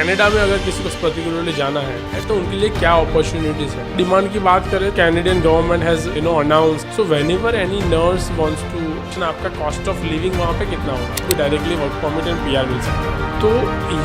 Canada में अगर किसी को पर्टिकुलरली जाना है तो उनके लिए क्या अपॉर्चुनिटीज है। डिमांड की बात करें, Canadian government has announced, so whenever any nurse wants to, आपका कॉस्ट ऑफ लिविंग वहाँ पे कितना होगा, तो directly work permit and PR मिल सकता है। तो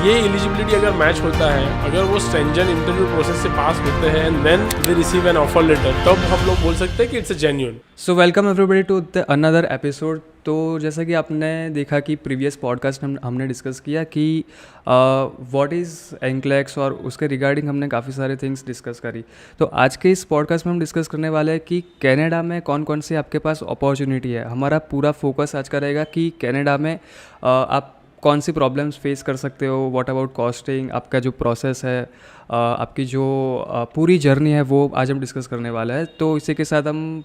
ये एलिजिबिलिटी अगर मैच होता है, अगर वो स्ट्रेंजर इंटरव्यू प्रोसेस से पास होते हैं and then they receive an offer letter, तब हम लोग बोल सकते हैं कि it's a genuine. So welcome everybody to the another episode. तो जैसा कि आपने देखा कि प्रीवियस पॉडकास्ट हमने डिस्कस किया कि व्हाट इज़ एंक्लेक्स और उसके रिगार्डिंग हमने काफ़ी सारे थिंग्स डिस्कस करी। तो आज के इस पॉडकास्ट में हम डिस्कस करने वाले हैं कि कनाडा में कौन कौन सी आपके पास अपॉर्चुनिटी है। हमारा पूरा फोकस आज का रहेगा कि कनाडा में आप कौन सी प्रॉब्लम्स फेस कर सकते हो, व्हाट अबाउट कॉस्टिंग, आपका जो प्रोसेस है, आपकी जो पूरी जर्नी है, वो आज हम डिस्कस करने वाला है। तो इसी के साथ हम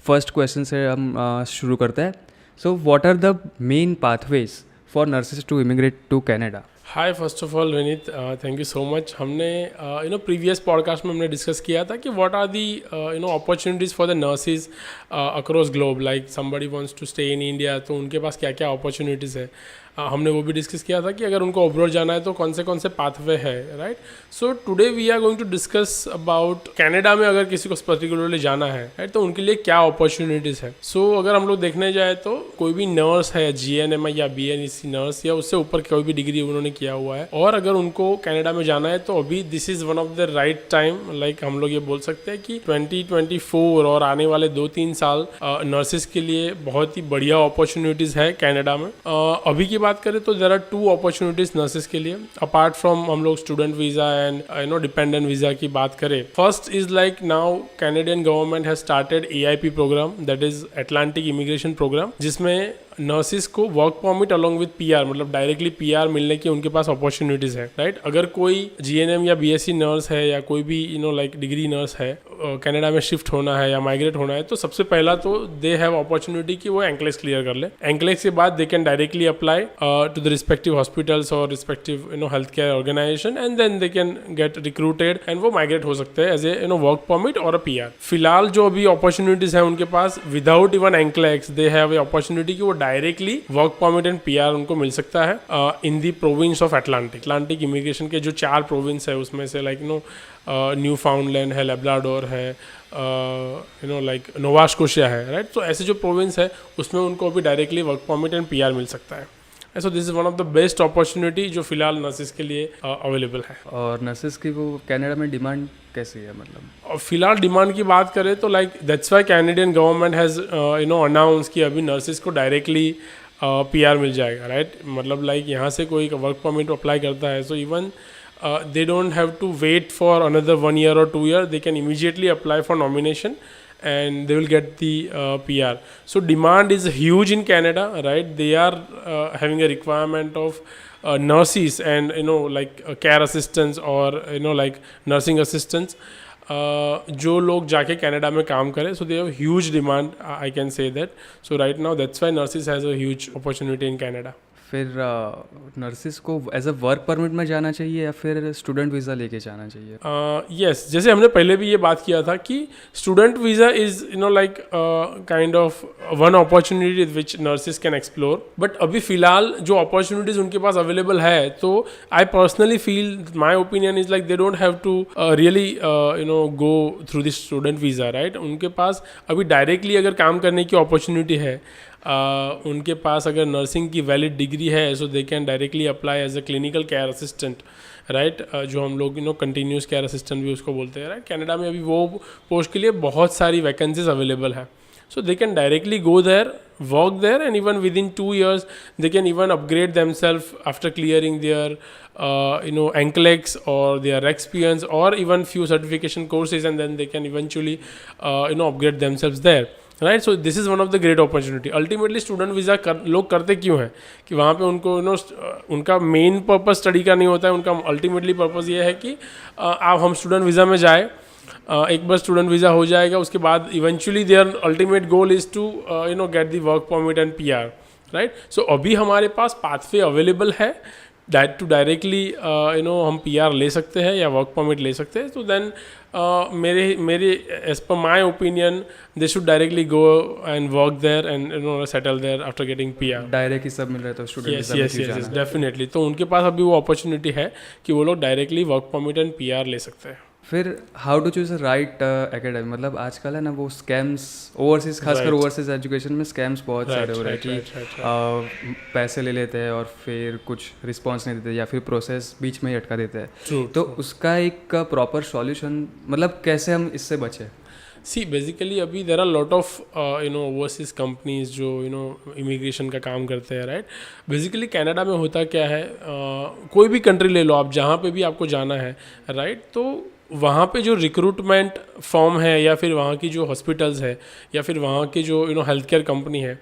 फर्स्ट क्वेश्चन से हम शुरू करते हैं। So what are the main pathways for nurses to immigrate to Canada? Hi, first of all Vineet, thank you so much. हमने प्रीवियस पॉडकास्ट में हमने डिस्कस किया था कि what are the opportunities for the nurses across globe, like somebody wants to stay in India, तो उनके पास क्या क्या अपॉर्चुनिटीज़ है। हमने वो भी डिस्कस किया था कि अगर उनको अब्रॉड जाना है तो कौन से पाथवे है, right. So today we are going to discuss about Canada में अगर किसी को पर्टिकुलरली जाना है, राइट, तो उनके लिए क्या अपॉर्चुनिटीज़ है। सो अगर हम लोग देखने जाए तो कोई भी नर्स है, GNM या BNEC नर्स या उससे ऊपर कोई भी डिग्री उन्होंने किया हुआ है, और अगर उनको कनाडा में जाना है तो अभी this is one of the right time. Like हम लोग ये बोल सकते हैं कि 2024 और आने वाले 2-3 साल नर्सेज के लिए बहुत ही बढ़िया अपॉर्चुनिटीज़ है कनाडा में। अभी की बात करें तो देयर आर 2 अपॉर्चुनिटीज नर्सेज के लिए, अपार्ट फ्रॉम हम लोग student visa and dependent visa की बात करें। First is like now Canadian government has started AIP program, that is Atlantic immigration program, जिसमें नर्सिस को work permit along with PR, मतलब डायरेक्टली PR मिलने की उनके पास अपॉर्चुनिटीज है, राइट। अगर कोई GNM या BSc नर्स है या कोई भी लाइक डिग्री नर्स है, कनाडा में शिफ्ट होना है या माइग्रेट होना है, तो सबसे पहला तो दे हैव अपॉर्चुनिटी कि वो एंक्लेक्स क्लियर कर ले। एंक्लेक्स के बाद they can directly apply to the respective hospitals और respective health care organization, and then they can get recruited and वो माइग्रेट हो सकते हैं एज ए वर्क परमिट और अ PR। फिलहाल जो अभी अपॉर्चुनिटीज है उनके पास, without even NCLEX they have a opportunity कि वो directly work permit and PR उनको मिल सकता है in the province of Atlantic immigration के जो 4 प्रोविंस है उसमें से, लाइक न्यू फाउंडलैंड है, लेब्राडोर है, लाइक नोवा स्कोशिया है, राइट। तो ऐसे जो प्रोविंस है उसमें उनको अभी directly work permit and PR मिल सकता है। So this is one of the best opportunity जो फिलहाल नर्सेज के लिए अवेलेबल है। और नर्सेज की वो कनाडा में डिमांड कैसी है, मतलब फिलहाल डिमांड की बात करें तो like that's why Canadian government has announce कि अभी नर्सेज को डायरेक्टली PR मिल जाएगा, राइट। मतलब लाइक यहाँ से कोई वर्क परमिट अप्लाई करता है, so even they don't have to wait for another 1 year or 2 year, they can immediately apply for nomination and they will get the PR. So demand is huge in Canada, right. They are having a requirement of nurses and like care assistants or like nursing assistants, जो लोग जाके Canada में काम करें, so they have huge demand, I can say that. So right now that's why nurses has a huge opportunity in Canada. फिर nurses को as a work permit में जाना चाहिए या फिर स्टूडेंट वीज़ा लेके जाना चाहिए? यस, जैसे हमने पहले भी ये बात किया था कि student visa is like kind of one opportunity which nurses can explore. But अभी फ़िलहाल जो अपॉर्चुनिटीज़ उनके पास अवेलेबल है, तो I personally feel, my opinion is like they don't have to really go through this student visa, right. उनके पास अभी डायरेक्टली अगर काम करने की अपॉर्चुनिटी है, उनके पास अगर नर्सिंग की वैलिड डिग्री है, so they can directly apply as a clinical care assistant, right, जो हम लोग कंटिन्यूस केयर असिस्टेंट भी उसको बोलते हैं, राइट। कनाडा में अभी वो पोस्ट के लिए बहुत सारी वैकेंसीज अवेलेबल है, so they can directly go there, work there, and even within 2 years they can even upgrade themselves after clearing their NCLEX or their experience or even few certification courses, and then they can eventually upgrade themselves there, right. So this is one of the great opportunity. Ultimately student visa लोग करते क्यों हैं कि वहाँ पे उनको उनका main purpose study का नहीं होता है, उनका अल्टीमेटली पर्पस ये है कि आप हम स्टूडेंट वीज़ा में जाए, एक बार स्टूडेंट वीज़ा हो जाएगा उसके बाद eventually their ultimate goal is to get the work permit and PR, right. So अभी हमारे पास पाथवे अवेलेबल है टू डायरेक्टली हम PR ले सकते हैं या वर्क परमिट ले सकते हैं, तो देन मेरे as per my opinion they should directly go and work there and settle there after getting PR। Direct ही सब मिल रहा है तो स्टूडेंट यस डेफिनेटली, तो उनके पास अभी वो अपॉर्चुनिटी है कि वो लोग directly work permit and PR ले सकते हैं। फिर how to choose right academy, मतलब आजकल है ना वो स्कैम्स ओवरसीज, खासकर ओवरसीज एजुकेशन में स्कैम्स बहुत सारे हो रहे हैं कि पैसे ले लेते हैं और फिर कुछ रिस्पॉन्स नहीं देते या फिर प्रोसेस बीच में ही अटका देते हैं। तो उसका एक प्रॉपर सॉल्यूशन, मतलब कैसे हम इससे बचें? सी बेसिकली अभी there are lot of overseas companies जो इमिग्रेशन का काम करते हैं, राइट। बेसिकली कनाडा में होता क्या है, कोई भी कंट्री ले लो आप, जहाँ पे भी आपको जाना है, राइट, तो वहाँ पे जो रिक्रूटमेंट फॉर्म है या फिर वहाँ की जो हॉस्पिटल्स है या फिर वहाँ की जो हेल्थ केयर कंपनी है,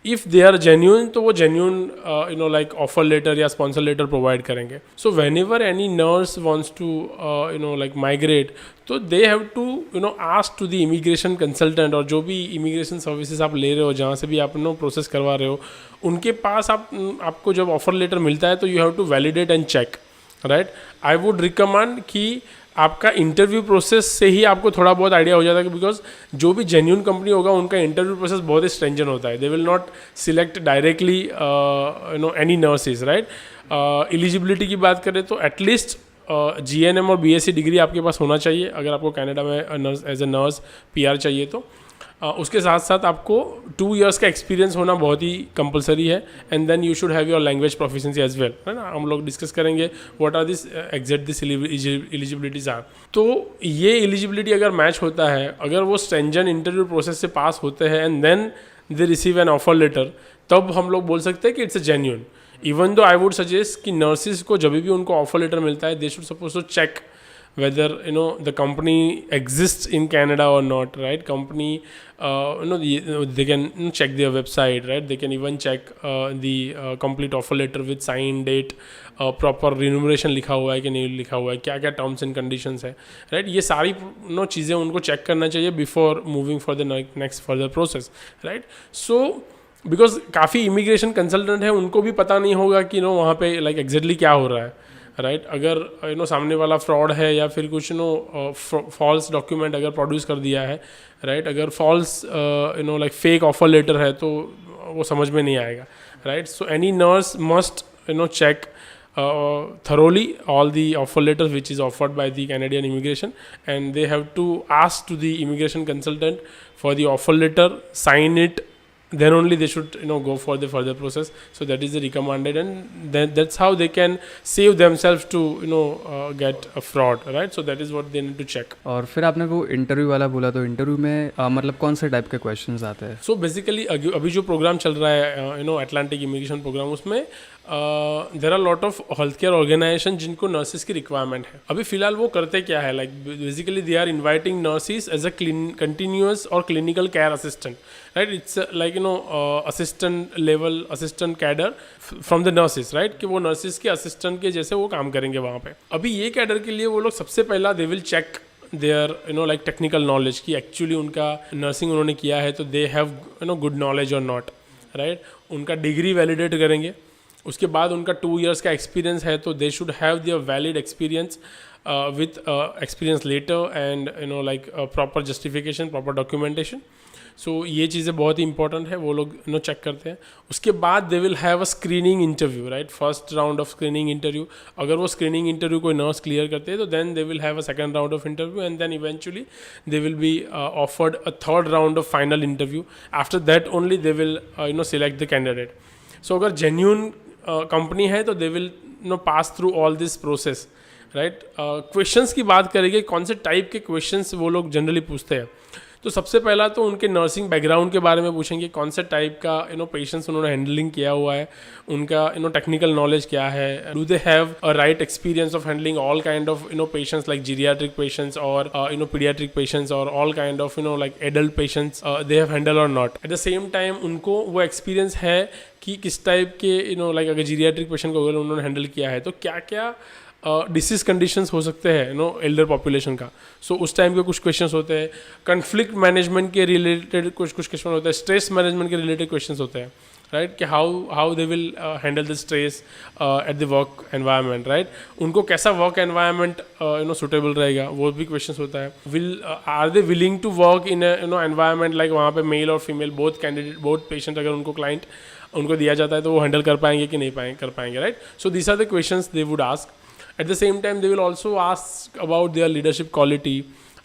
इफ़ दे आर जेन्यून तो वो जेन्यून लाइक ऑफर लेटर या स्पॉन्सर लेटर प्रोवाइड करेंगे। So whenever any nurse wants to like migrate, तो they have to ask to the immigration consultant, और जो भी immigration services आप ले रहे हो, जहाँ से भी आप प्रोसेस करवा रहे हो, उनके पास आपको जब ऑफर लेटर मिलता है तो you have to validate and check, right. I would recommend कि आपका इंटरव्यू प्रोसेस से ही आपको थोड़ा बहुत आइडिया हो जाता है, बिकॉज जो भी जेन्यून कंपनी होगा उनका इंटरव्यू प्रोसेस बहुत ही स्ट्रेंजन होता है। They will not select directly any nurses, right. Eligibility की बात करें तो एटलीस्ट GNM और BSc डिग्री आपके पास होना चाहिए अगर आपको कनाडा में nurse as a nurse PR चाहिए तो। उसके साथ साथ आपको 2 years का एक्सपीरियंस होना बहुत ही कंपलसरी है, and then you should have your language proficiency as well, है ना। हम लोग डिस्कस करेंगे what are this exact this eligibilities are. तो ये एलिजिबिलिटी अगर मैच होता है, अगर वो स्ट्रेंजन इंटरव्यू प्रोसेस से पास होते हैं and then they receive an offer letter, तब हम लोग बोल सकते हैं कि it's a genuine. Even though I would suggest कि नर्सिस को जब भी उनको ऑफर लेटर मिलता है, they should suppose to check whether the company exists in Canada or not, right? Company they can check their website, right? They can even check the complete offer letter with sign date, proper remuneration लिखा हुआ है कि नहीं लिखा हुआ है, क्या क्या टर्म्स एंड कंडीशंस है, राइट। ये सारी चीज़ें उनको चेक करना चाहिए before moving for the next further process, right. So because काफ़ी इमिग्रेशन कंसल्टेंट है, उनको भी पता नहीं होगा कि वहाँ पे लाइक एग्जैक्टली क्या हो रहा है, राइट। अगर सामने वाला फ्रॉड है या फिर कुछ फॉल्स डॉक्यूमेंट अगर प्रोड्यूस कर दिया है, राइट, अगर false like fake offer letter है तो वो समझ में नहीं आएगा, right. So any nurse must check thoroughly all the offer letters which is offered by the Canadian immigration, and they have to ask to the immigration consultant for the offer letter, sign it, then only they should go for the further process. So that is the recommended, and that's how they can save themselves to get a fraud, right? So that is what they need to check. और फिर आपने वो interview वाला बोला, तो interview में मतलब कौन से टाइप के क्वेश्चंस आते हैं? So basically अभी जो प्रोग्राम चल रहा है अटलांटिक इमिग्रेशन प्रोग्राम, उसमें there are lot of health care organization जिनको नर्सिस की रिक्वायरमेंट है। अभी फिलहाल वो करते क्या है, like basically they are inviting nurses as a continuous और clinical care assistant, right. It's like assistant level, assistant cadre from the nurses, right, कि वो नर्सिस के असिस्टेंट के जैसे वो काम करेंगे वहाँ पे। अभी ये कैडर के लिए वो लोग सबसे पहला they will check their like technical knowledge, कि एक्चुअली उनका नर्सिंग उन्होंने किया है तो दे हैव गुड नॉलेज और नॉट, राइट। उनका डिग्री वैलिडेट करेंगे, उसके बाद उनका 2 years का एक्सपीरियंस है तो they should have their valid experience with experience letter and like proper justification, proper documentation. So ये चीज़ें बहुत ही इंपॉर्टेंट है, वो लोग चेक करते हैं। उसके बाद they will have a screening interview, right, first round of screening interview. अगर वो स्क्रीनिंग इंटरव्यू कोई नर्स क्लियर करते हैं तो then they will have a second round of interview, and then eventually they will be offered a third round of final interview. After that only they will select the candidate. So अगर genuine company है तो they will pass through all this process, right. Questions की बात करेंगे, कौन से type के questions वो लोग जनरली पूछते हैं, तो सबसे पहला तो उनके नर्सिंग बैकग्राउंड के बारे में पूछेंगे, कौन से टाइप का पेशेंट्स उन्होंने हैंडलिंग किया हुआ है, उनका टेक्निकल नॉलेज क्या है, do they have a right experience of handling all kind of patients like geriatric patients और पीडियाट्रिक पेशेंट्स और all kind of like adult patients they have handle और not. At the same time उनको वो experience है कि किस type के like अगर जीरियाट्रिक पेशेंट को अगर उन्होंने हैंडल किया है तो क्या क्या डिसीज कंडीशंस हो सकते हैं एल्डर पॉपुलेशन का। सो उस टाइम के कुछ क्वेश्चंस होते हैं, कन्फ्लिक्ट मैनेजमेंट के रिलेटेड कुछ क्वेश्चन होते हैं, स्ट्रेस मैनेजमेंट के रिलेटेड क्वेश्चंस होते हैं, राइट, कि how they will handle the stress at the work environment, right, उनको कैसा वर्क एनवायरनमेंट सुटेबल रहेगा, वो भी क्वेश्चन होता है. Are they willing to work in environment like वहाँ पे मेल और female both candidate both patient, अगर उनको क्लाइंट उनको दिया जाता है तो वो हैंडल कर पाएंगे कि नहीं कर पाएंगे, right. So this are the questions they would ask. At the same time, they will also ask about their leadership quality,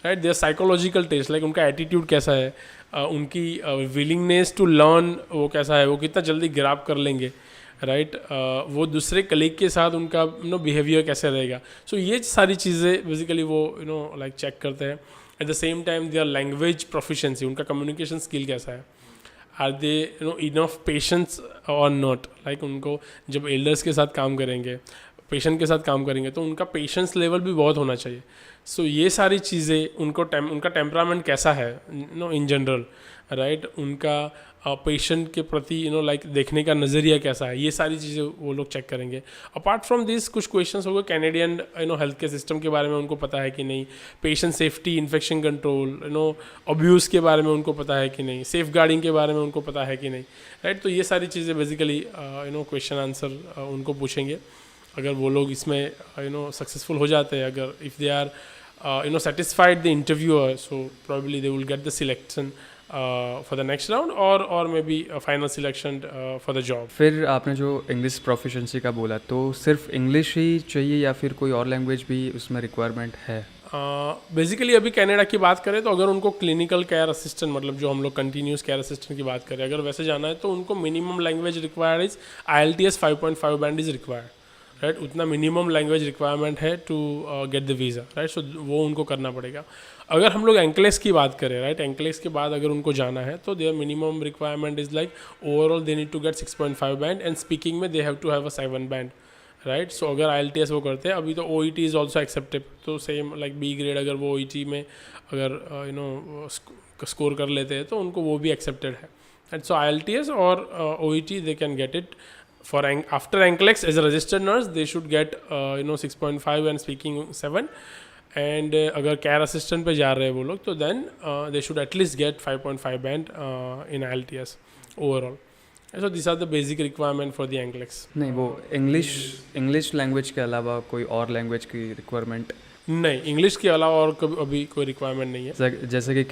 right? Their psychological taste, like उनका attitude कैसा है, उनकी willingness to learn वो कैसा है, वो कितना जल्दी ग्रैब कर लेंगे, राइट, वो दूसरे कलीग के साथ उनका बिहेवियर कैसे रहेगा. सो ये सारी चीज़ें बेसिकली वो लाइक चेक करते हैं. Eight the same time their language proficiency, उनका कम्युनिकेशन स्किल कैसा है, आर दे इनफ पेशेंस और नॉट, लाइक उनको जब एल्डर्स के साथ काम करेंगे, पेशेंट के साथ काम करेंगे तो उनका पेशेंस लेवल भी बहुत होना चाहिए. सो ये सारी चीज़ें उनका टेम्परामेंट कैसा है इन जनरल, राइट, उनका पेशेंट के प्रति लाइक देखने का नज़रिया कैसा है, ये सारी चीज़ें वो लोग चेक करेंगे. अपार्ट फ्रॉम दिस कुछ क्वेश्चंस हो गए कैनेडियन हेल्थ केयर सिस्टम के बारे में उनको पता है कि नहीं, patient safety, infection control, abuse के बारे में उनको पता है कि नहीं, सेफ गार्डिंग के बारे में उनको पता है कि नहीं, राइट. तो ये सारी चीज़ें बेसिकली क्वेश्चन आंसर उनको पूछेंगे. अगर वो लोग इसमें सक्सेसफुल हो जाते हैं, अगर if they are satisfied the interviewer, so probably they will get the selection for the next round or maybe a final selection for the job. फिर आपने जो इंग्लिश प्रोफिशिएंसी का बोला, तो सिर्फ इंग्लिश ही चाहिए या फिर कोई और लैंग्वेज भी उसमें रिक्वायरमेंट है? बेसिकली अभी कनाडा की बात करें तो अगर उनको क्लिनिकल केयर असिस्टेंट, मतलब जो हम लोग कंटिन्यूस केयर असिस्टेंट की बात करें, अगर वैसे जाना है तो उनको minimum language required is IELTS 5.5 band is required, right. उतना मिनिमम लैंग्वेज रिक्वायरमेंट है to get the visa, right. So वो उनको करना पड़ेगा. अगर हम लोग एंक्लेस की बात करें, राइट, एंक्लेस के बाद अगर उनको जाना है तो their minimum requirement is like overall they need to get 6.5 band and speaking में they have to have a 7 band, right. So अगर IELTS वो करते हैं, अभी तो OET इज़ ऑल्सो एक्सेप्टेड, तो सेम लाइक B ग्रेड अगर वो OET में अगर स्कोर कर लेते हैं तो उनको वो भी एक्सेप्टेड है, राइट. सो IELTS और OET they can get it. For after NCLEX as a registered nurse, they should get 6.5 and speaking 7. And अगर care assistant पे जा रहे हैं वो लोग तो then they should at least get 5.5 band in IELTS overall. So these are the basic requirement for the NCLEX. नहीं, वो इंग्लिश लैंग्वेज के अलावा कोई और लैंग्वेज की रिक्वायरमेंट? नहीं, इंग्लिश के अलावा और अभी कोई रिक्वायरमेंट नहीं है. जैसे कि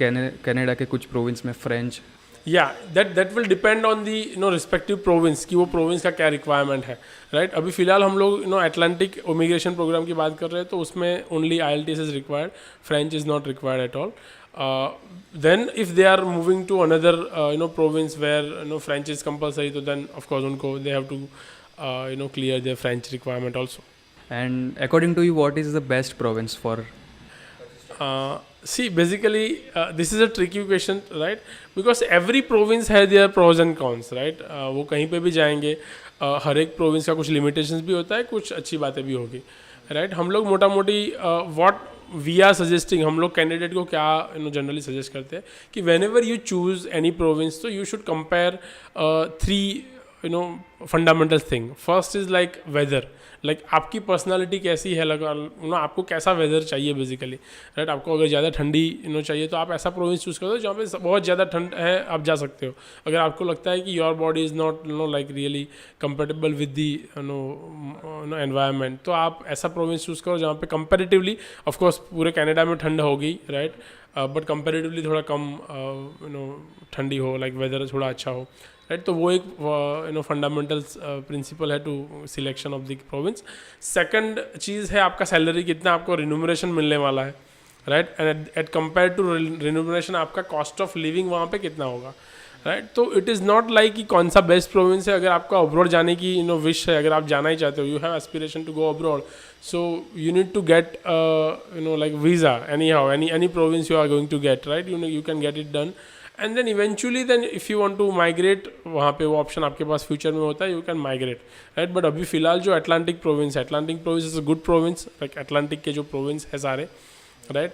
कनाडा के कुछ प्रोविंस में फ्रेंच. या that will depend on the respective province कि वो प्रोविंस का क्या रिक्वायरमेंट है, राइट. अभी फिलहाल हम लोग अटलांटिक इमिग्रेशन प्रोग्राम की बात कर रहे हैं तो उसमें only IELTS is required, French is not required at all. Then if they are moving to another province where French is compulsory, तो देन ऑफकोर्स उनको they have to clear their French requirement also. And according to you what is the best province for? See, basically, this is a tricky question, right? Because every province has their pros and cons, right? वो कहीं पे भी जाएंगे, हर एक province का कुछ limitations भी होता है, कुछ अच्छी बातें भी होगी, राइट. हम लोग मोटा मोटी व्हाट वी आर सजेस्टिंग, हम लोग कैंडिडेट को क्या जनरली सजेस्ट करते हैं कि whenever you choose any province तो you should compare 3 fundamental thing. First is like weather, like आपकी पर्सनालिटी कैसी है, आपको कैसा वेदर चाहिए बेसिकली, राइट. आपको अगर ज़्यादा ठंडी चाहिए तो आप ऐसा प्रोविंस चूज़ करो जहाँ पे बहुत ज़्यादा ठंड है, आप जा सकते हो. अगर आपको लगता है कि your body is not like really compatible with the environment, तो आप ऐसा प्रोविंस चूज़ करो जहाँ पे कंपेरेटिवली, ऑफकोर्स पूरे कनाडा में ठंड होगी, राइट, बट कंपेरेटिवली थोड़ा कम ठंडी हो, लाइक वेदर थोड़ा अच्छा हो, राइट. तो वो एक फंडामेंटल प्रिंसिपल है to selection of the province. Second चीज़ है आपका सैलरी, कितना आपको रिन्यूमरेशन मिलने वाला है, right. And at compare to remuneration आपका कॉस्ट ऑफ लिविंग वहाँ पे कितना होगा, राइट. तो इट इज़ नॉट लाइक कि कौन सा बेस्ट प्रोविंस है. अगर आपका अब्रॉड जाने की विश है, अगर आप जाना ही चाहते हो, you have aspiration to go abroad, so you need to get like visa anyhow, any province you are going to get, right. You can get it done. And then eventually then if you want to migrate, वहाँ पे वो option आपके पास future में होता है, you can migrate, right. But अभी फिलहाल जो Atlantic province is a good province, like Atlantic के जो प्रोविंस है सारे, राइट.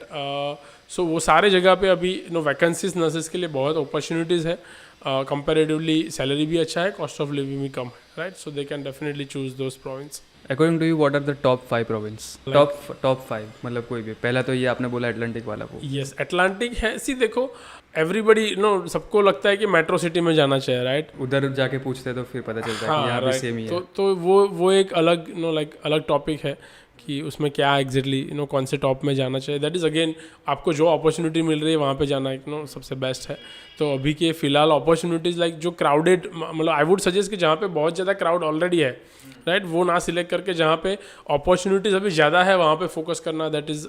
सो वो सारे जगह पे अभी वैकेंसीज नर्सेज के लिए बहुत अपॉर्चुनिटीज़ है. कंपेरेटिवली सैलरी भी अच्छा है, कॉस्ट ऑफ लिविंग भी कम है, right. So they can definitely choose those province. According to you what are the top 5 province, top 5 मतलब कोई भी, पहला तो ये आपने बोला अटलांटिक वाला वो। यस अटलांटिक है। सी देखो एवरीबडी सबको लगता है कि मेट्रो सिटी में जाना चाहिए, राइट? उधर जाके पूछते हैं तो फिर पता चलता है कि यहाँ भी right. सेम ही है। तो वो एक अलग अलग टॉपिक है कि उसमें क्या एग्जैक्टली कौन से टॉप में जाना चाहिए। दैट इज़ अगेन आपको जो अपॉर्चुनिटी मिल रही है वहाँ पे जाना सबसे बेस्ट है। तो अभी के फिलहाल अपॉर्चुनिटीज़ लाइक जो क्राउडेड, मतलब आई वुड सजेस्ट कि जहाँ पे बहुत ज़्यादा क्राउड ऑलरेडी है, राइट, वो ना सिलेक्ट करके जहाँ पे अपॉर्चुनिटीज़ अभी ज़्यादा है वहाँ पे फोकस करना, that is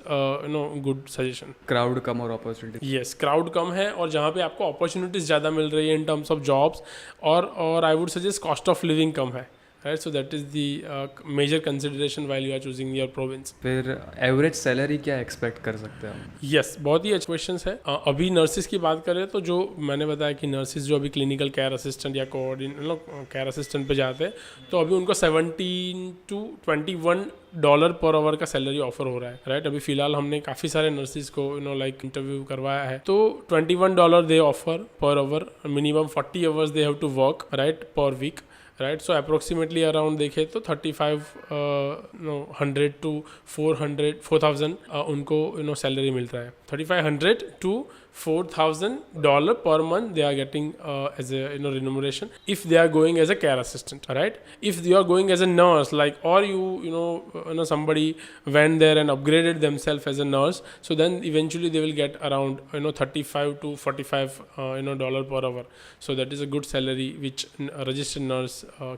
good suggestion. Crowd कम और अपॉर्चुनिटी। यस क्राउड कम है और जहाँ पे आपको अपॉर्चुनिटीज़ ज़्यादा मिल रही है इन टर्म्स ऑफ जॉब्स, और I would suggest cost of living कम है, right? So that is the major consideration while you are choosing your province. फिर एवरेज सैलरी क्या एक्सपेक्ट कर सकते हैं हम? यस बहुत ही अच्छे क्वेश्चन है। अभी नर्सिस की बात करें तो जो मैंने बताया कि नर्सिस जो अभी क्लिनिकल केयर असिस्टेंट या केयर असिस्टेंट पे जाते हैं तो अभी उनको $17 to $21 पर आवर का सैलरी ऑफर हो रहा है, राइट? अभी फिलहाल हमने काफ़ी सारे नर्सिस को लाइक इंटरव्यू करवाया है, तो $21 they offer per hour, minimum 40 hours they have to work, right, per week, right? So approximately around देखे तो 3,500 to 4,000 उनको सैलरी मिल रहा है। 3,500 to $4,000 per month they are getting as a remuneration if they are going as a care assistant, right? If you are going as a nurse, like, or somebody went there and upgraded themselves as a nurse, so then eventually they will get around 35 to 45 dollar per hour. So that is a good salary which a registered nurse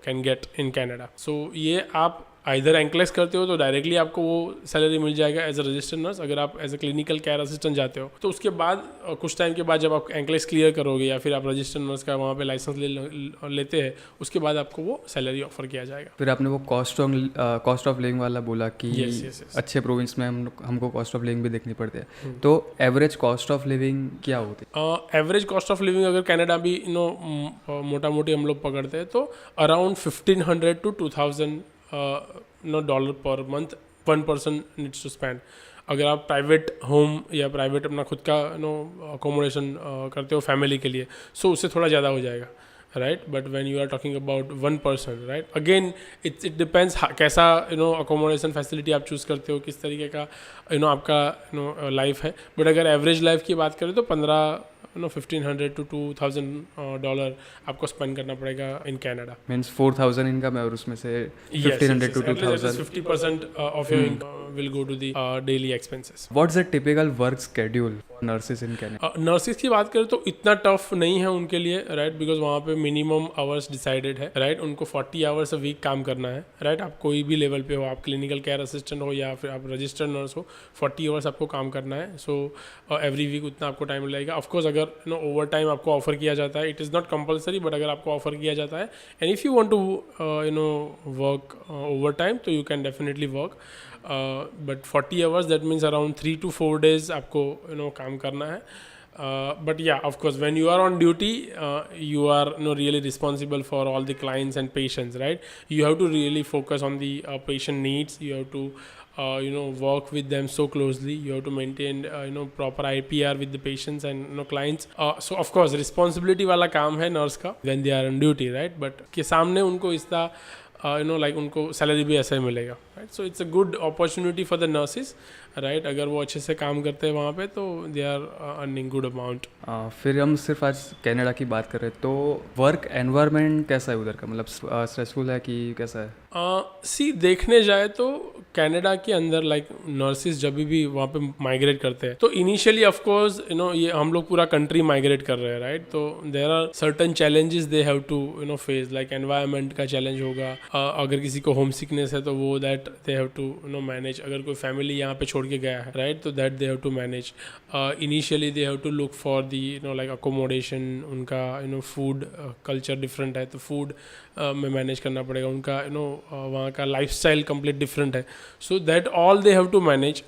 can get in Canada. So ये आप इधर एंक्लेस करते हो तो directly आपको वो salary मिल जाएगा as a registered nurse. अगर आप as a clinical care assistant जाते हो तो उसके बाद कुछ टाइम के बाद जब आप एंक्लेस क्लियर करोगे या फिर आप रजिस्टर्ड नर्स का वहाँ पे लाइसेंस लेते हैं, उसके बाद आपको वो सैलरी ऑफर किया जाएगा। फिर आपने वो कॉस्ट ऑफ लिविंग वाला बोला कि yes. अच्छे प्रोविंस में हमको कॉस्ट ऑफ लिविंग भी देखनी पड़ती है, तो एवरेज कॉस्ट ऑफ लिविंग क्या होती है? एवरेज कॉस्ट ऑफ लिविंग अगर कनाडा भी मोटा मोटी हम लोग पकड़ते हैं तो around 1,500 to 2,000 dollar per month one person needs to spend. अगर आप प्राइवेट होम या प्राइवेट अपना खुद का अकोमोडेशन करते हो फैमिली के लिए, सो उससे थोड़ा ज़्यादा हो जाएगा, right? But when you are talking about one person, right, again it depends कैसा अकोमोडेशन फैसिलिटी आप चूज़ करते हो, किस तरीके का आपका लाइफ है। बट अगर एवरेज लाइफ की बात करें तो 1,500 to $2,000 आपको स्पेंड करना पड़ेगा इन कनाडा। मीन्स 4,000 इनकम है और उसमें से 1,500 to 2,000 50% of your income will go to the daily expenses. What's the typical work schedule for nurses in Canada? Nurses की बात करें तो इतना टफ नहीं है उनके लिए, राइट, बिकॉज वहाँ पे मिनिमम आवर्स डिसाइडेड है, राइट? उनको 40 आवर्स अ वीक काम करना है, राइट? आप कोई भी लेवल पे हो, आप क्लिनिकल केयर असिस्टेंट हो या फिर आप रजिस्टर्ड नर्स हो, 40 आवर्स आपको काम करना है। सो एवरी वीक उतना आपको टाइम लगेगा। ऑफकोर्स अगर ओवर टाइम आपको ऑफर किया जाता है, it is not compulsory, but अगर आपको ऑफर किया जाता है and if you want to work overtime तो you can definitely work, but 40 hours that means around 3 to 4 days आपको काम करना है। But yeah, of course, when you are on duty, you are really responsible for all the clients and patients, right? You have to really focus on the patient needs. You have to work with them so closely. You have to maintain proper IPR with the patients and clients. So of course responsibility वाला काम है nurse का when they are on duty, right? But के सामने उनको इसका like उनको salary भी ऐसा ही मिलेगा, right? So it's a good opportunity for the nurses, right? अगर वो अच्छे से काम करते हैं वहाँ पे तो they are earning good amount. फिर हम सिर्फ आज कनाडा की बात करें तो वर्क एनवायरनमेंट कैसा है उधर का, मतलब स्ट्रेसफुल है कि कैसा है? सी देखने जाए तो कनाडा के अंदर लाइक नर्सिस जब भी वहाँ पे माइग्रेट करते हैं तो इनिशियली ऑफ कोर्स ये हम लोग पूरा कंट्री माइग्रेट कर रहे हैं, राइट? तो there are certain challenges they have to face, like environment का चैलेंज होगा। अगर किसी को होम सिकनेस है तो वो that they have to manage. अगर कोई फैमिली यहाँ पे छोड़ के गया है, राइट, तो that they have to manage. Initially they have to look for the like accommodation, उनका फूड कल्चर डिफरेंट है तो फूड में मैनेज करना पड़ेगा। उनका वहाँ का लाइफस्टाइल कंप्लीट डिफरेंट है, so that all they have to manage.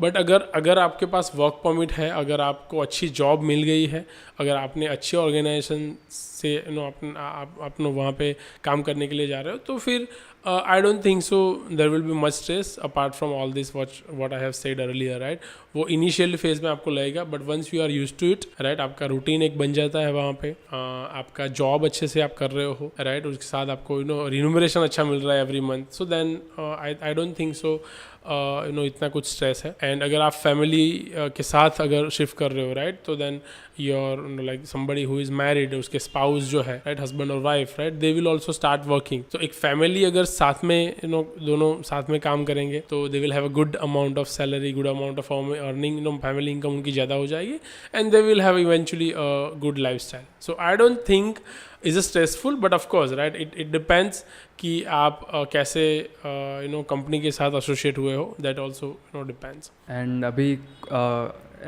But अगर आपके पास वर्क परमिट है, अगर आपको अच्छी जॉब मिल गई है, अगर आपने अच्छी ऑर्गेनाइजेशन से अपना वहाँ पे काम करने के लिए जा रहे हो तो फिर I don't think so. There will be much stress apart from all this. What I have said earlier, right? वो इनिशियल फेज में आपको लगेगा, but once you are used to it, right, आपका रूटीन एक बन जाता है वहाँ पे, आपका जॉब अच्छे से आप कर रहे हो, राइट, उसके साथ आपको रिन्यूमरेशन अच्छा मिल रहा है every month, so then I don't think so इतना कुछ स्ट्रेस है. एंड अगर आप फैमिली के साथ अगर शिफ्ट कर रहे हो, राइट, तो then your like somebody who is married, उसके स्पाउस जो है, राइट, हस्बैंड और wife, right, they will also start working. तो एक फैमिली अगर साथ में दोनों साथ में काम करेंगे तो they will have a good amount of salary, good amount of earning, family income उनकी ज़्यादा हो जाएगी, and they will have eventually a good life style. So I don't think is a stressful, but of course, right, it depends कि आप कैसे company के साथ associate हुए हो, दैट ऑल्सो डिपेंड्स. एंड अभी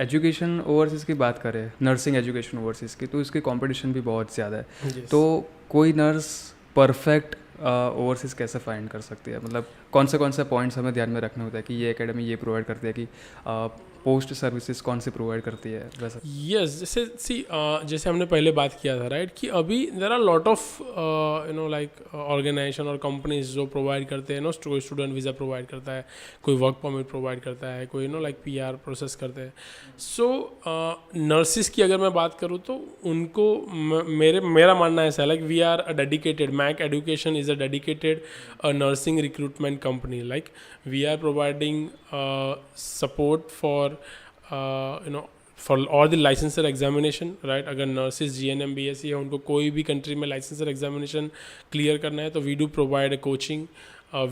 एजुकेशन ओवरसीज़ की बात करें, नर्सिंग एजुकेशन ओवरसीज़ की, तो इसकी कंपटीशन भी बहुत ज़्यादा है. Yes. तो कोई नर्स परफेक्ट ओवरसीज़ कैसे फाइंड कर सकती है? मतलब कौन से पॉइंट्स हमें ध्यान में रखने होता है कि ये एकेडमी ये प्रोवाइड करती है, कि पोस्ट सर्विसेज कौन सी प्रोवाइड करती है, वैसा? यस, जैसे हमने पहले बात किया था, राइट, कि अभी there are lot of like organization और कंपनीज जो प्रोवाइड करते हैं, कोई स्टूडेंट वीज़ा प्रोवाइड करता है, कोई वर्क परमिट प्रोवाइड करता है, कोई लाइक PR प्रोसेस करते हैं. सो नर्सिस की अगर मैं बात करूँ तो उनको मेरा मानना ऐसा है, like we are a dedicated, Mac Education is a dedicated nursing recruitment company. Like we are providing support for for all the licensure examination, right? अगर nurses GNM BSc है, उनको कोई भी country में licensure examination clear करना है, तो we do provide a coaching,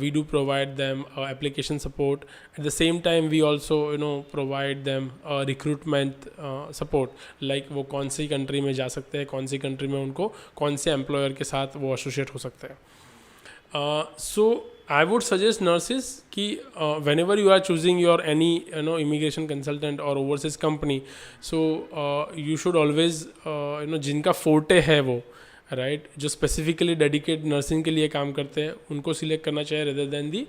we do provide them application support. At the same time we also provide them recruitment support, like वो कौन सी country में जा सकते हैं, कौन सी country में उनको कौन से employer के साथ वो associate हो सकते हैं. So I would suggest nurses कि whenever you are choosing your any immigration consultant or overseas company, so you should always जिनका forte है वो, राइट, जो स्पेसिफिकली डेडिकेट नर्सिंग के लिए काम करते हैं, उनको सिलेक्ट करना चाहिए rather than the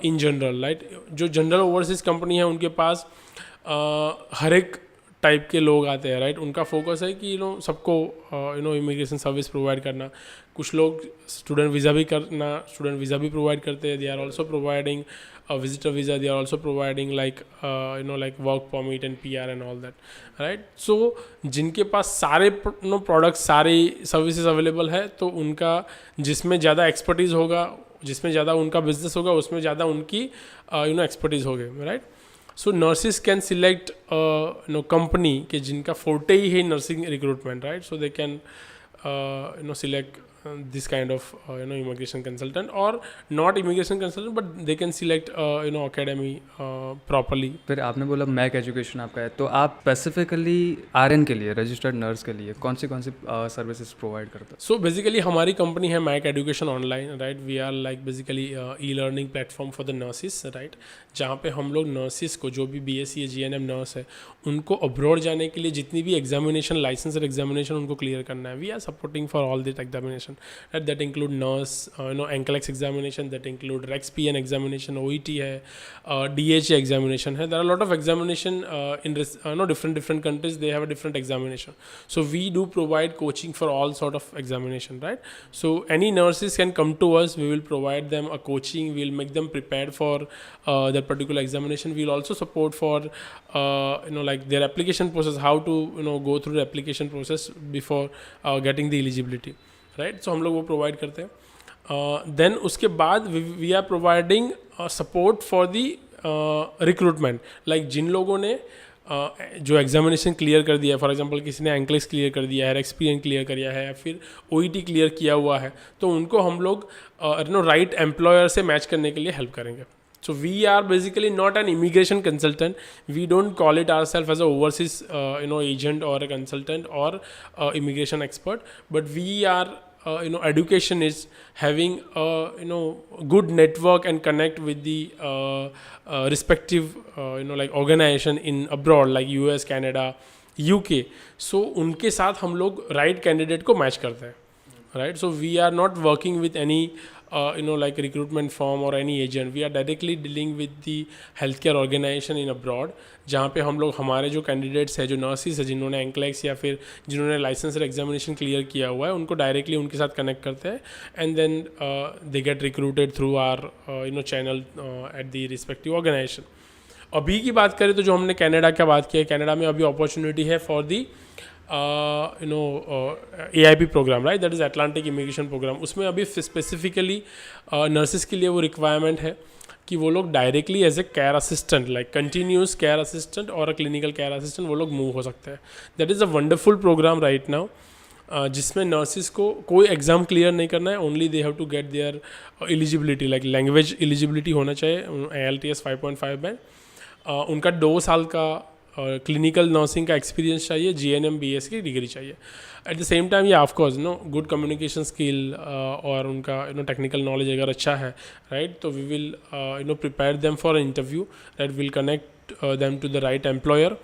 in general, right. जो जनरल ओवरसीज कंपनी है उनके पास हर एक टाइप के लोग आते हैं, राइट. उनका फोकस है कि सबको इमिग्रेशन सर्विस प्रोवाइड करना. कुछ लोग स्टूडेंट वीज़ा भी प्रोवाइड करते हैं. They are also providing visitor visa, they are also providing like like work permit and PR and all that, right. So जिनके पास सारे प्रोडक्ट्स, सारी सर्विसेज अवेलेबल है, तो उनका जिसमें ज़्यादा एक्सपर्टीज़ होगा, जिसमें ज़्यादा उनका बिजनेस होगा, उसमें ज़्यादा उनकी एक्सपर्टीज़ होगी, right. So nurses can select company के जिनका फोर्टे ही है nursing recruitment, right. So they can select this kind of immigration consultant, or not immigration consultant, but they can select academy properly. फिर आपने बोला मैक एजुकेशन आपका है, तो आप स्पेसिफिकली RN के लिए, रजिस्टर्ड नर्स के लिए कौन सी सर्विसेज प्रोवाइड करते हैं? सो बेसिकली हमारी कंपनी है Mac Education online, right. We are like basically e-learning platform for the nurses, right, जहाँ पे हम लोग नर्सिस को, जो भी BSc या GNM नर्स है, उनको अब्रॉड जाने के लिए जितनी भी एग्जामिनेशन, लाइसेंस एग्जामिनेशन उनको क्लियर करना है, we are supporting for all this examination. That include nurse, NCLEX examination, that include REX-PN examination, OET है, DHA examination है. There are a lot of examination in different countries. They have a different examination. So we do provide coaching for all sort of examination, right? So any nurses can come to us. We will provide them a coaching. We will make them prepared for that particular examination. We will also support for like their application process, how to go through the application process before getting the eligibility. Right. So हम लोग वो provide करते हैं. Then उसके बाद we are providing support for the recruitment. Like जिन लोगों ने जो एग्जामिनेशन क्लियर कर दिया है, फॉर एग्जांपल किसी ने एंक्लेक्स क्लियर कर दिया है, REX-PN क्लियर किया है, या फिर OET क्लियर किया हुआ है, तो उनको हम लोग राइट एम्प्लॉयर से मैच करने के लिए हेल्प करेंगे. So we are basically not an immigration consultant. We don't call it ourselves as a overseas agent or a consultant or immigration expert. But we are education is having a good network and connect with the respective like organization in abroad like US, Canada, UK. So उनके साथ हम लोग right candidate को match करते हैं, right. So we are not working with any like recruitment firm or any agent. We are directly dealing with the healthcare organization in abroad, जहाँ पे हम लोग हमारे जो कैंडिडेट्स है, जो नर्सिस है, जिन्होंने एंक्लेक्स या फिर जिन्होंने लाइसेंसर एग्जामिनेशन क्लियर किया हुआ है, उनको डायरेक्टली उनके साथ कनेक्ट करते हैं and then they get recruited through our channel at the respective organization. अभी की बात करें तो जो हमने कनाडा का बात किया है, कनाडा में अभी अपॉर्चुनिटी है for the AIP program, right, that is Atlantic immigration program. उसमें अभी स्पेसिफिकली नर्सिस के लिए वो रिक्वायरमेंट है कि वो लोग directly as a care assistant, like continuous care assistant और अ क्लिनिकल केयर असिस्टेंट, वो लोग मूव हो सकते हैं. That is a wonderful program right now, जिसमें नर्सिस को कोई एग्ज़ाम क्लियर नहीं करना है, only they have to get their eligibility, like language eligibility होना चाहिए, IELTS 5.5 में. उनका 2 साल का क्लिनिकल नर्सिंग का एक्सपीरियंस चाहिए, GNM BS की डिग्री चाहिए. एट द सेम टाइम ये ऑफकोर्स गुड कम्युनिकेशन स्किल और उनका टेक्निकल नॉलेज अगर अच्छा है, राइट, तो we will prepare them for interview, that will connect them to the right employer.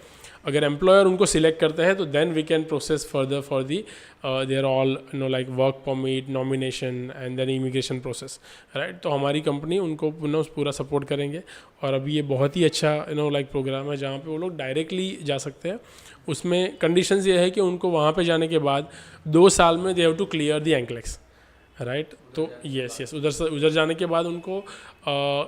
अगर एम्प्लॉयर उनको सिलेक्ट करते हैं तो then we can process further for the their all like work permit, nomination and then immigration process, right. तो हमारी company उनको पूरा support करेंगे. और अभी ये बहुत ही अच्छा लाइक प्रोग्राम है जहाँ पे वो लोग डायरेक्टली जा सकते हैं. उसमें कंडीशंस ये है कि उनको वहाँ पे जाने के बाद 2 साल में they have to clear the NCLEX, right. तो यस उधर जाने के बाद उनको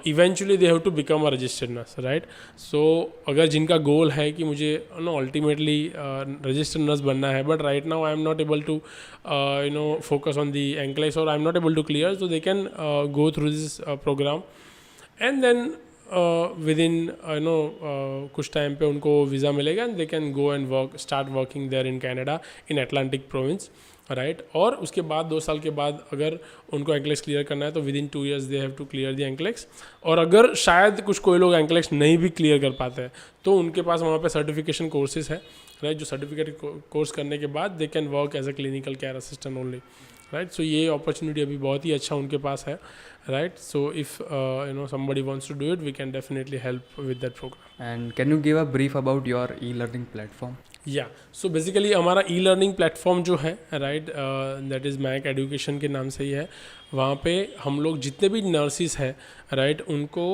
eventually they have to become a registered nurse, right. So अगर जिनका गोल है कि मुझे अल्टीमेटली रजिस्टर्ड नर्स बनना है, but right now I am not able to focus on the NCLEX और I am not able to clear, so they can go through this program and then within कुछ time पे उनको visa मिलेगा and they can go and start working there in Canada in Atlantic province, right. और उसके बाद 2 साल के बाद अगर उनको एंक्लेक्स क्लियर करना है तो within 2 years they have to clear the NCLEX. और अगर शायद कोई लोग एंक्लेक्स नहीं भी क्लियर कर पाते हैं तो उनके पास वहाँ पे सर्टिफिकेशन कोर्सेज है, राइट, जो सर्टिफिकेट कोर्स करने के बाद they can work as a clinical care assistant only, right. So ये अपॉर्चुनिटी अभी बहुत ही अच्छा उनके पास है, right. So if somebody wants to do it, we can definitely help with that program. And can you give a brief about your e-learning platform? Yeah, so basically हमारा e-learning platform जो है, right, that is Mac Education के नाम से ही है. वहाँ पे हम लोग जितने भी नर्सिस हैं, right, उनको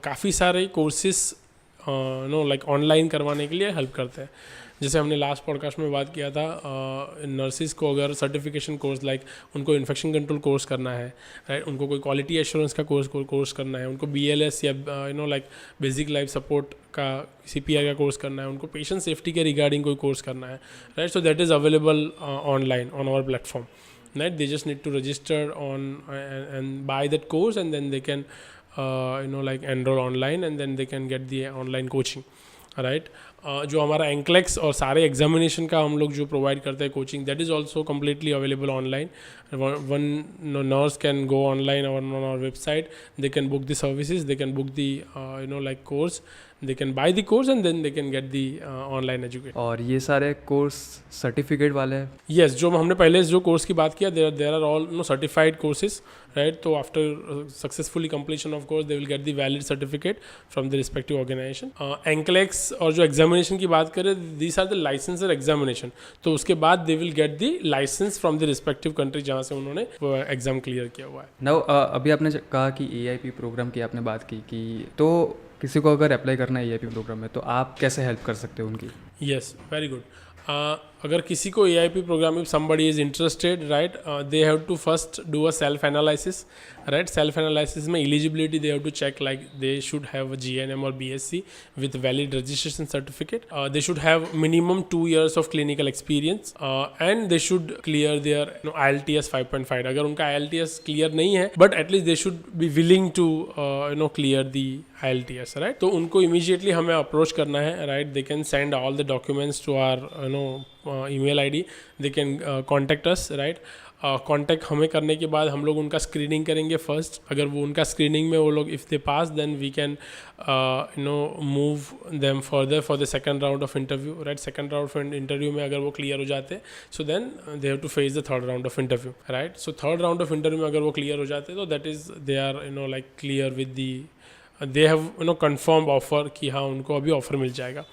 काफ़ी सारे कोर्सेस लाइक ऑनलाइन करवाने के लिए हेल्प करते हैं. जैसे हमने लास्ट पॉडकास्ट में बात किया था, नर्सिस को अगर सर्टिफिकेशन कोर्स लाइक उनको इन्फेक्शन कंट्रोल कोर्स करना है, राइट, उनको कोई क्वालिटी एश्योरेंस का कोर्स करना है, उनको BLS या लाइक बेसिक लाइफ सपोर्ट का CPR का कोर्स करना है, उनको पेशेंट सेफ्टी के रिगार्डिंग कोई कोर्स करना है, right. So that is available online on our platform, right. They just need to register on and buy that course and then they can like enroll online and then they can get the online coaching, right. जो हमारा एंक्लेक्स और सारे examination का हम लोग जो provide करते हैं coaching, that is also completely available online. One nurse can go online on our website, they can book the services, they can book the like course, they can buy the course and then they can get the online education. और ये सारे course certificate वाले हैं? Yes, जो हमने पहले जो course की बात किया, there are all certified courses, right. तो after successfully completion of course they will get the valid certificate from the respective organization. NCLEX और जो examination की बात करें, these are the licensor examination. तो उसके बाद they will get the license from the respective country जहाँ से उन्होंने वो एग्ज़ाम क्लियर किया हुआ है. Now अभी आपने कहा कि AIP प्रोग्राम की आपने बात की कि तो किसी को अगर अप्लाई करना है AIP प्रोग्राम में तो आप कैसे हेल्प कर सकते हो उनकी? Yes, very good. अगर किसी को AIP प्रोग्राम में somebody is interested, right, they have to first do a self analysis, right. Self analysis में eligibility they have to check like they should have a GNM or BSc with valid registration certificate. They should have minimum 2 years of clinical experience and they should clear their IELTS 5.5. अगर उनका IELTS clear नहीं है but at least they should be willing to clear the IELTS, right. तो उनको immediately हमें approach करना है, right. They can send all the documents to our email ID. They can contact us, right. Contact हमें करने के बाद हम लोग उनका स्क्रीनिंग करेंगे फर्स्ट. अगर वो उनका स्क्रीनिंग में वो लोग if they pass then we can move them further for the second round of interview, right. Second round of interview में अगर वो क्लियर हो जाते हैं so then they have to face the third round of interview, right. So third round of interview में अगर वो clear हो जाते हैं तो that is they are like clear with the they have confirm offer कि हाँ उनको अभी ऑफ़र मिल जाएगा।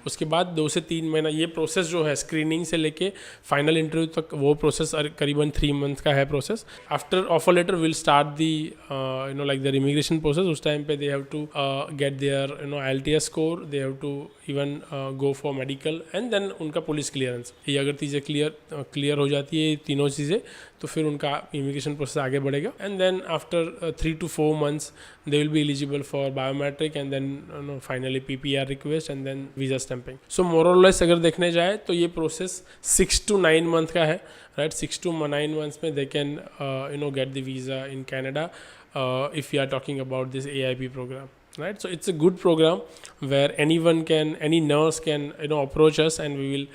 उसके बाद 2 से 3 महीना ये प्रोसेस जो है स्क्रीनिंग से लेके फाइनल इंटरव्यू तक, वो प्रोसेस करीबन 3 मंथ का है process. After offer letter will start the like their immigration process. उस टाइम पे they have to get their IELTS score, they have to even go for medical and then उनका police clearance. ये अगर चीज़ें clear हो जाती है तीनों चीज़ें, तो फिर उनका इमिग्रेशन प्रोसेस आगे बढ़ेगा। And then after 3 to 4 months they will be eligible for biometric and then finally PPR request and then visa stamping. So more or less अगर देखने जाए तो ये प्रोसेस 6 to 9 month का है, right? 6 to 9 months में they can get the visa in Canada if we are talking about this AIP program, right? So it's a good program where any nurse can approach us and we will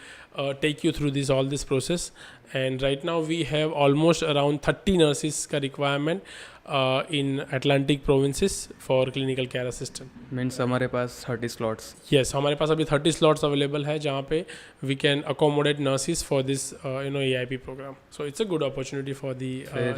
take you through all this process. And right now we have almost around 30 nurses का requirement in Atlantic provinces for clinical care assistant. Means हमारे पास 30 slots. Yes, हमारे पास अभी 30 slots available है जहाँ पे we can accommodate nurses for this AIP program. So it's a good opportunity for the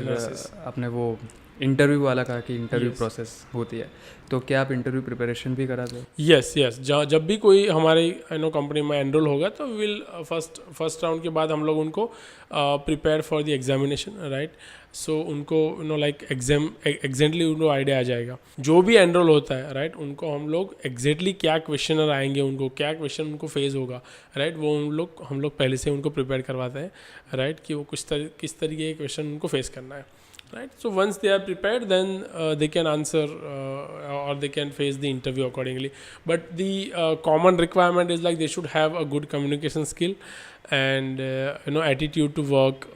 nurses. आपने वो interview वाला कहा कि इंटरव्यू Yes. प्रोसेस होती है, तो क्या आप इंटरव्यू प्रिपरेशन भी कराते हो? यस जब भी कोई हमारे कंपनी में एनरोल होगा तो विल फर्स्ट राउंड के बाद हम लोग उनको prepare for the examination, right? So उनको लाइक एग्जैक्टली उनको आइडिया आ जाएगा जो भी एनरोल होता है, राइट? उनको हम लोग एग्जैक्टली क्या क्वेश्चनर आएंगे, उनको क्या क्वेश्चन उनको फेस होगा, राइट? वो हम लोग पहले से उनको प्रिपेयर करवाते हैं, राइट? कि वो किस तरीके के क्वेश्चन उनको फेस करना है, right? So once they are prepared, then they can answer or they can face the interview accordingly. But the common requirement is like they should have a good communication skill and attitude to work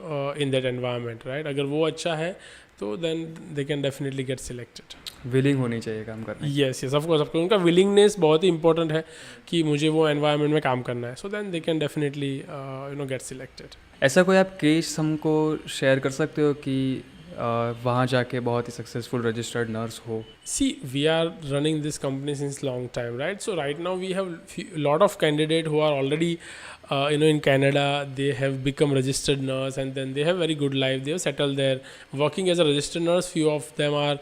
in that environment, right? अगर वो अच्छा है तो then they can definitely get selected. Willing होनी चाहिए काम करने। Yes, of course. उनका willingness बहुत ही important है कि मुझे वो environment में काम करना है. So then they can definitely get selected. ऐसा कोई आप केस हमको शेयर कर सकते हो कि वहाँ जाके बहुत ही सक्सेसफुल रजिस्टर्ड नर्स हो? See, we are running this company since long time, right? So right now we have a lot of candidates who are already in Canada. They have become registered nurse and then they have very good life. They have settled there working as a registered nurse. Few of them are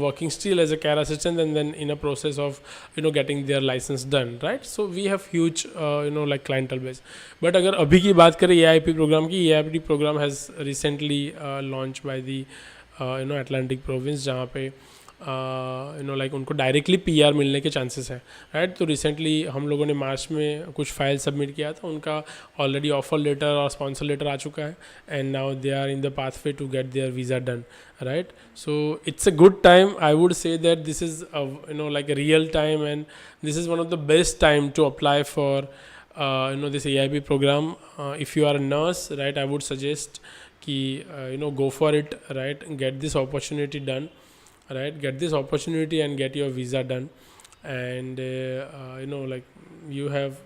working still as a care assistant and then in a process of getting their license done, right? So we have huge like clientele base. But अगर अभी की बात करें AIP program की, AIP program has recently launched by the Atlantic province, जहाँ पे like उनको directly PR मिलने के चांसेस हैं, राइट? तो रिसेंटली हम लोगों ने मार्च में कुछ फाइल सबमिट किया था, उनका ऑलरेडी ऑफर लेटर और स्पॉन्सर लेटर आ चुका है and now they are in the pathway to get their visa done, right? So it's a good time. I would say that this is like a real time and this is one of the best time to apply for this AIP program. If you are a nurse, right, I would suggest कि go for it, right? Get this opportunity done, right? Get this opportunity and get your visa done. And like you have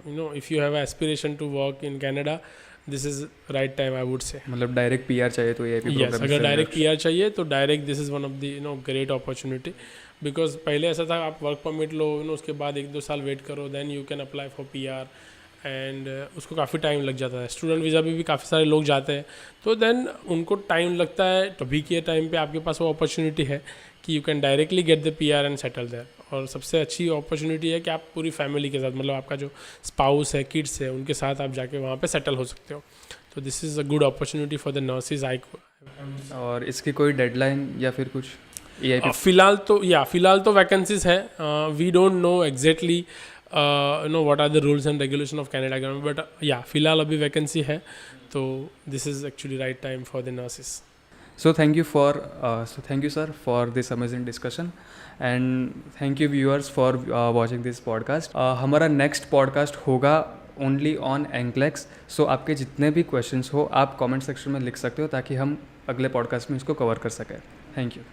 if you have aspiration to work in Canada, this is right time, I would say. मतलब direct PR चाहिए तो AIP Yes, programme अगर direct PR चाहिए तो direct this is one of the great opportunity. Because पहले ऐसा था आप वर्क परमिट लो, उसके बाद 1-2 साल वेट करो, then you can apply for PR and उसको काफ़ी टाइम लग जाता है. स्टूडेंट वीज़ा पे भी काफ़ी सारे लोग जाते हैं तो देन उनको टाइम लगता है. तो अभी के टाइम पे आपके पास वो अपॉर्चुनिटी है कि you can directly get the PR and settle there. और सबसे अच्छी अपॉर्चुनिटी है कि आप पूरी फैमिली के साथ, मतलब आपका जो स्पाउस है, किड्स है, उनके साथ आप जाके वहाँ पे सेटल हो सकते हो. तो this is a good opportunity for the nurses. और इसकी कोई डेडलाइन या फिर कुछ AIP? फिलहाल तो वैकेंसीज है. We don't know exactly what are the rules and regulation of Canada government, but फिलहाल अभी वैकेंसी है. तो this is actually right time for the nurses. So thank you sir for this amazing discussion and thank you viewers for watching this podcast. हमारा next podcast होगा only on NCLEX. So आपके जितने भी questions हो आप comment section में लिख सकते हो ताकि हम अगले podcast में इसको cover कर सकें. Thank you.